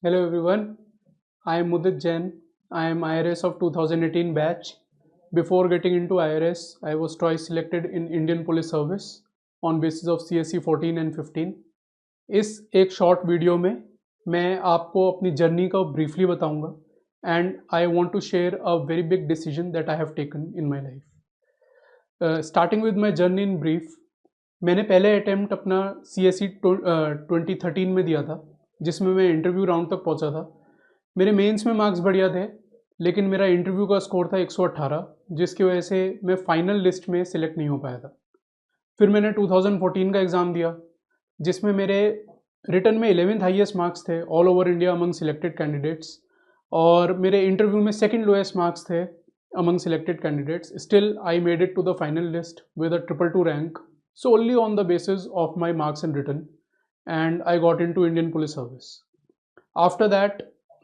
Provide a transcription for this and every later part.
Hello everyone, I am Mudit Jain. I am IRS of 2018 batch. Before getting into IRS, I was twice selected in Indian Police Service on basis of CSE 14 and 15. इस एक short video में मैं आपको अपनी journey का briefly बताऊंगा and I want to share a very big decision that I have taken in my life. Starting with my journey in brief, मैंने पहले अटेम्प्ट अपना CSE 2013 में दिया था, जिसमें मैं इंटरव्यू राउंड तक पहुंचा था। मेरे मेंस में मार्क्स बढ़िया थे, लेकिन मेरा इंटरव्यू का स्कोर था 118, जिसकी वजह से मैं फाइनल लिस्ट में सिलेक्ट नहीं हो पाया था। फिर मैंने 2014 का एग्ज़ाम दिया, जिसमें मेरे रिटर्न में 11th हाईएस्ट मार्क्स थे all over India among selected candidates, और मेरे इंटरव्यू में सेकंड लोएस्ट मार्क्स थे among selected candidates. Still I made it to the final list with a 222 rank solely on the basis of my marks in written, and I got into Indian Police Service. After that,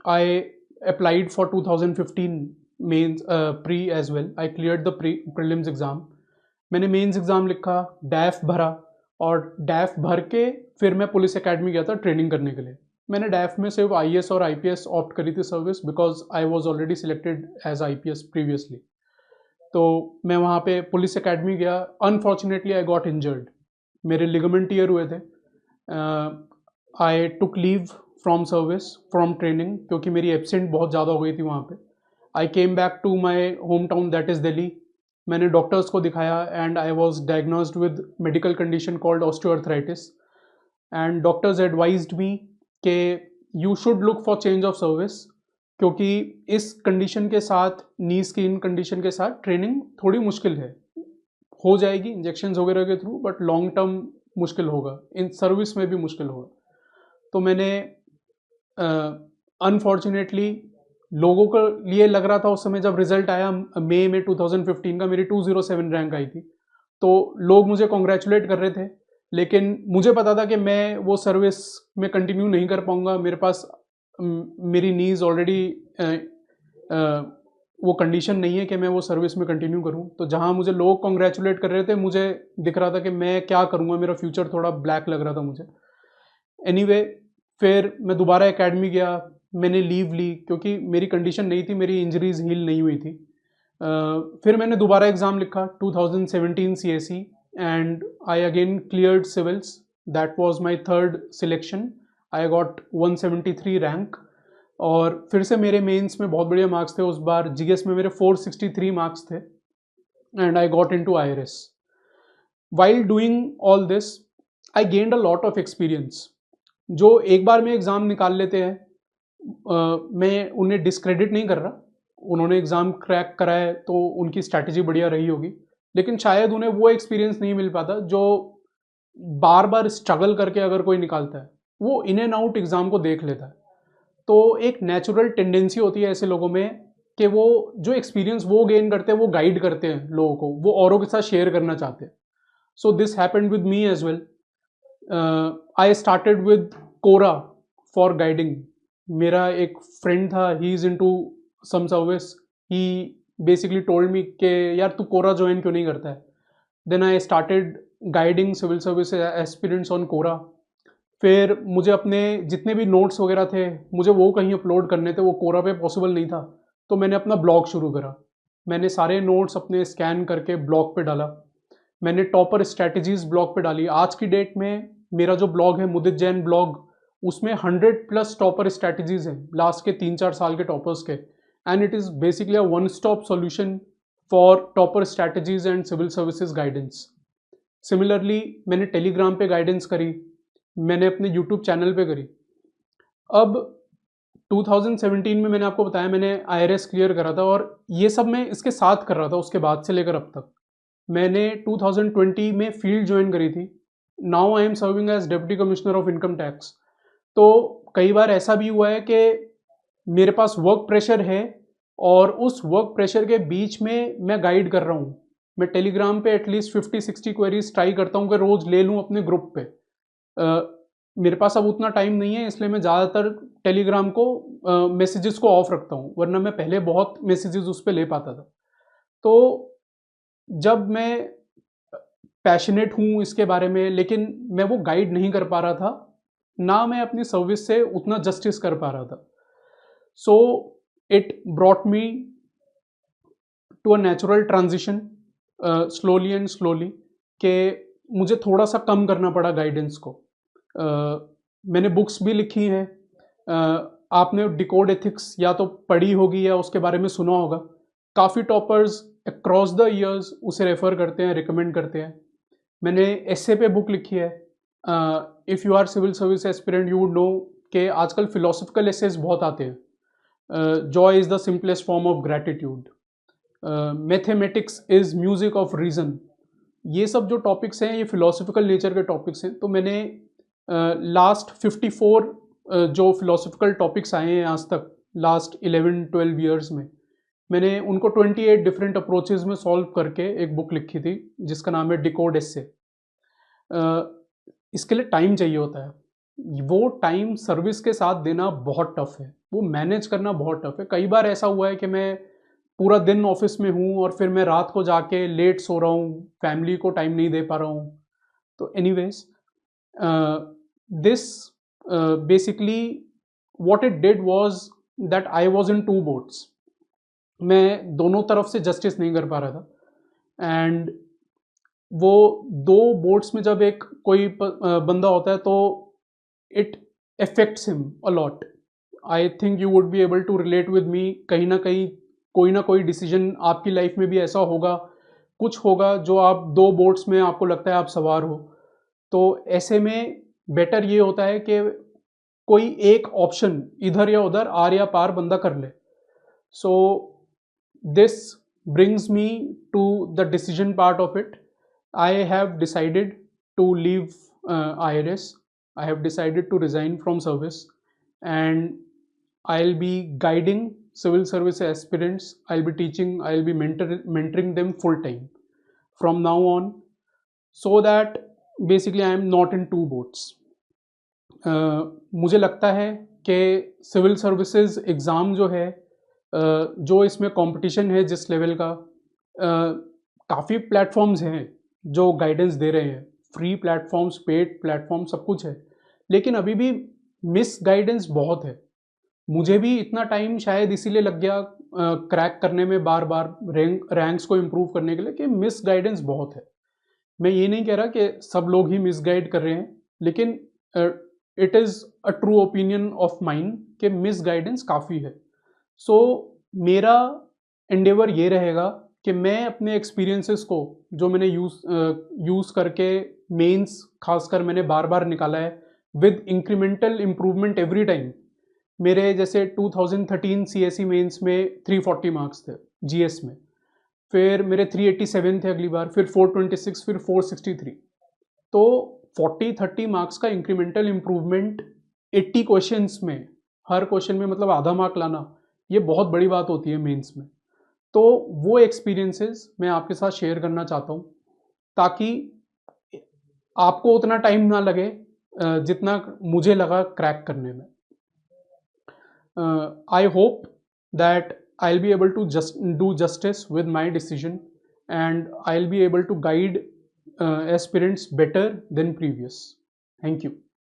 I applied for 2015 mains pre as well. I cleared the prelims exam. मैंने mains exam लिखा, डैफ भरा, और डैफ भर के फिर मैं police academy गया था ट्रेनिंग करने के लिए। मैंने डैफ में सिर्फ IAS और IPS ऑप्ट करी थी service, because I was already selected as IPS previously. तो मैं वहाँ पे पुलिस एकेडमी गया। अनफॉर्चुनेटली आई गॉट इंजर्ड, मेरे लिगामेंट टीयर हुए थे। I took leave from service, from training, क्योंकि मेरी एब्सेंट बहुत ज़्यादा हो गई थी वहाँ पे। I came back to my home town, that is Delhi. मैंने डॉक्टर्स को दिखाया and I was diagnosed with medical condition called osteoarthritis, and doctors advised me कि you should look for change of service, क्योंकि इस कंडीशन के साथ, नी skin condition के साथ ट्रेनिंग थोड़ी मुश्किल है। हो जाएगी इंजेक्शंस वगैरह के थ्रू, बट लॉन्ग टर्म मुश्किल होगा, इन सर्विस में भी मुश्किल होगा। तो मैंने अनफॉर्चुनेटली लोगों को लिए लग रहा था उस समय, जब रिजल्ट आया मई में 2015 का, मेरी 207 रैंक आई थी, तो लोग मुझे कॉन्ग्रेचुलेट कर रहे थे। लेकिन मुझे पता था कि मैं वो सर्विस में कंटिन्यू नहीं कर पाऊँगा। मेरे पास मेरी नीज़ ऑलरेडी वो कंडीशन नहीं है कि मैं वो सर्विस में कंटिन्यू करूं। तो जहां मुझे लोग कॉन्ग्रेचुलेट कर रहे थे, मुझे दिख रहा था कि मैं क्या करूंगा, मेरा फ्यूचर थोड़ा ब्लैक लग रहा था मुझे। एनीवे, फिर मैं दोबारा एकेडमी गया। मैंने लीव ली क्योंकि मेरी कंडीशन नहीं थी, मेरी इंजरीज हील नहीं हुई थी। फिर मैंने दोबारा एग्ज़ाम लिखा 2017 CSE, and I again cleared civils. That was my third selection. I got 173 rank, और फिर से मेरे मेंस में बहुत बढ़िया मार्क्स थे। उस बार GS में मेरे 463 मार्क्स थे, and I got into IRS। While doing all this, I gained a lot of experience. जो एक बार में एग्ज़ाम निकाल लेते हैं, मैं उन्हें डिस्क्रेडिट नहीं कर रहा। उन्होंने एग्ज़ाम क्रैक करा है तो उनकी स्ट्रैटेजी बढ़िया रही होगी, लेकिन शायद उन्हें वो एक्सपीरियंस नहीं मिल पाता जो बार बार स्ट्रगल करके अगर कोई निकालता है, वो इन एंड आउट एग्ज़ाम को देख लेता है। तो एक नेचुरल टेंडेंसी होती है ऐसे लोगों में कि वो जो एक्सपीरियंस वो गेन करते हैं, वो गाइड करते हैं लोगों को, वो औरों के साथ शेयर करना चाहते हैं। So this happened with me as well. I started with Quora for guiding. मेरा एक फ्रेंड था, he is into some service. He basically told me कि यार तू कोरा ज्वाइन क्यों नहीं करता है। Then I started guiding civil service aspirants on Quora. फिर मुझे अपने जितने भी नोट्स वगैरह थे, मुझे वो कहीं अपलोड करने थे, वो कोरा पे पॉसिबल नहीं था। तो मैंने अपना ब्लॉग शुरू करा। मैंने सारे नोट्स अपने स्कैन करके ब्लॉग पे डाला। मैंने टॉपर स्ट्रैटेजीज ब्लॉग पे डाली। आज की डेट में मेरा जो ब्लॉग है मुदित जैन ब्लॉग, उसमें 100+ टॉपर स्ट्रैटेजीज हैं लास्ट के 3-4 साल के टॉपर्स के, and it is basically a one stop solution for topper strategies and civil services guidance. Similarly मैंने टेलीग्राम पे गाइडेंस करी, मैंने अपने यूट्यूब चैनल पे करी। अब 2017 में मैंने आपको बताया मैंने IRS क्लियर करा था, और ये सब मैं इसके साथ कर रहा था उसके बाद से लेकर अब तक। मैंने 2020 में फील्ड ज्वाइन करी थी। Now I am serving as deputy commissioner of income tax. तो कई बार ऐसा भी हुआ है कि मेरे पास वर्क प्रेशर है, और उस वर्क प्रेशर के बीच में मैं गाइड कर रहा हूँ। मैं टेलीग्राम पे एटलीस्ट 50-60 क्वेरीज ट्राई करता हूँ कि रोज़ ले लूँ अपने ग्रुप पे। मेरे पास अब उतना टाइम नहीं है, इसलिए मैं ज़्यादातर टेलीग्राम को मैसेजेस को ऑफ रखता हूँ, वरना मैं पहले बहुत मैसेजेस उस पर ले पाता था। तो जब मैं पैशनेट हूँ इसके बारे में, लेकिन मैं वो गाइड नहीं कर पा रहा था, ना मैं अपनी सर्विस से उतना जस्टिस कर पा रहा था। So it brought me to a natural transition slowly and slowly, कि मुझे थोड़ा सा कम करना पड़ा गाइडेंस को। मैंने बुक्स भी लिखी हैं। आपने डिकोड एथिक्स या तो पढ़ी होगी या उसके बारे में सुना होगा। काफ़ी टॉपर्स अक्रॉस द ईयर्स उसे रेफ़र करते हैं, रिकमेंड करते हैं। मैंने एस्से पे बुक लिखी है। If you are civil service aspirant you would know कि आजकल फिलोसफिकल एसेज बहुत आते हैं। Joy is the simplest form of gratitude, mathematics is music of reason. ये सब जो टॉपिक्स हैं ये फिलोसफिकल नेचर के टॉपिक्स हैं। तो मैंने लास्ट 54 जो फिलोसफिकल टॉपिक्स आए हैं आज तक लास्ट 11-12 ईयर्स में, मैंने उनको 28 डिफरेंट अप्रोचेज में सॉल्व करके एक बुक लिखी थी जिसका नाम है डिकोड एस्से। इसके लिए टाइम चाहिए होता है। वो टाइम सर्विस के साथ देना बहुत टफ है, वो मैनेज करना बहुत टफ है। कई बार ऐसा हुआ है कि मैं पूरा दिन ऑफिस में हूँ और फिर मैं रात को जाके लेट सो रहा हूँ, फैमिली को टाइम नहीं दे पा रहा हूँ। तो anyways this basically what it did was that I was in two boats. मैं दोनों तरफ से जस्टिस नहीं कर पा रहा था। एंड वो दो बोट्स में जब एक कोई बंदा होता है तो it affects him a lot. I think you would be able to relate with me. कहीं ना कोई डिसीजन आपकी लाइफ में भी ऐसा होगा, कुछ होगा जो आप दो बोट्स में आपको लगता है आप सवार हो। तो ऐसे में बेटर ये होता है कि कोई एक ऑप्शन इधर या उधर आर या पार बंदा कर ले। So this brings me to the decision part of it. I have decided to leave IRS. I have decided to resign from service, and I'll be guiding civil service aspirants. I'll be teaching, I'll be mentoring them full time from now on, so that basically I am not in two boats. मुझे लगता है कि civil services exam जो है, जो इसमें competition है जिस लेवल का, काफ़ी प्लेटफॉर्म्स हैं जो गाइडेंस दे रहे हैं, फ्री प्लेटफॉर्म्स, पेड प्लेटफॉर्म, सब कुछ है। लेकिन अभी भी मिस गाइडेंस बहुत है। मुझे भी इतना टाइम शायद इसीलिए लग गया क्रैक करने में, बार बार रैंक्स को इम्प्रूव करने के लिए, कि मिस गाइडेंस बहुत है। मैं ये नहीं कह रहा कि सब लोग ही मिस गाइड कर रहे हैं, लेकिन it is a true opinion of mind कि मिस गाइडेंस काफ़ी है। सो मेरा एंडेवर ये रहेगा कि मैं अपने एक्सपीरियंसेस को, जो मैंने यूज़ करके मेंस खासकर मैंने बार बार निकाला है with incremental improvement every time. मेरे जैसे 2013 CSE मेंस में 340 मार्क्स थे GS में, फिर मेरे 387 थे अगली बार, फिर 426, फिर 463। तो 40-30 मार्क्स का इंक्रीमेंटल इम्प्रूवमेंट 80 क्वेश्चंस में, हर क्वेश्चन में मतलब आधा मार्क लाना, ये बहुत बड़ी बात होती है मेंस में। तो वो एक्सपीरियंसेस मैं आपके साथ शेयर करना चाहता हूँ, ताकि आपको उतना टाइम ना लगे जितना मुझे लगा क्रैक करने में। I hope that I'll be able to just do justice with my decision, and I'll be able to guide aspirants better than previous. Thank you.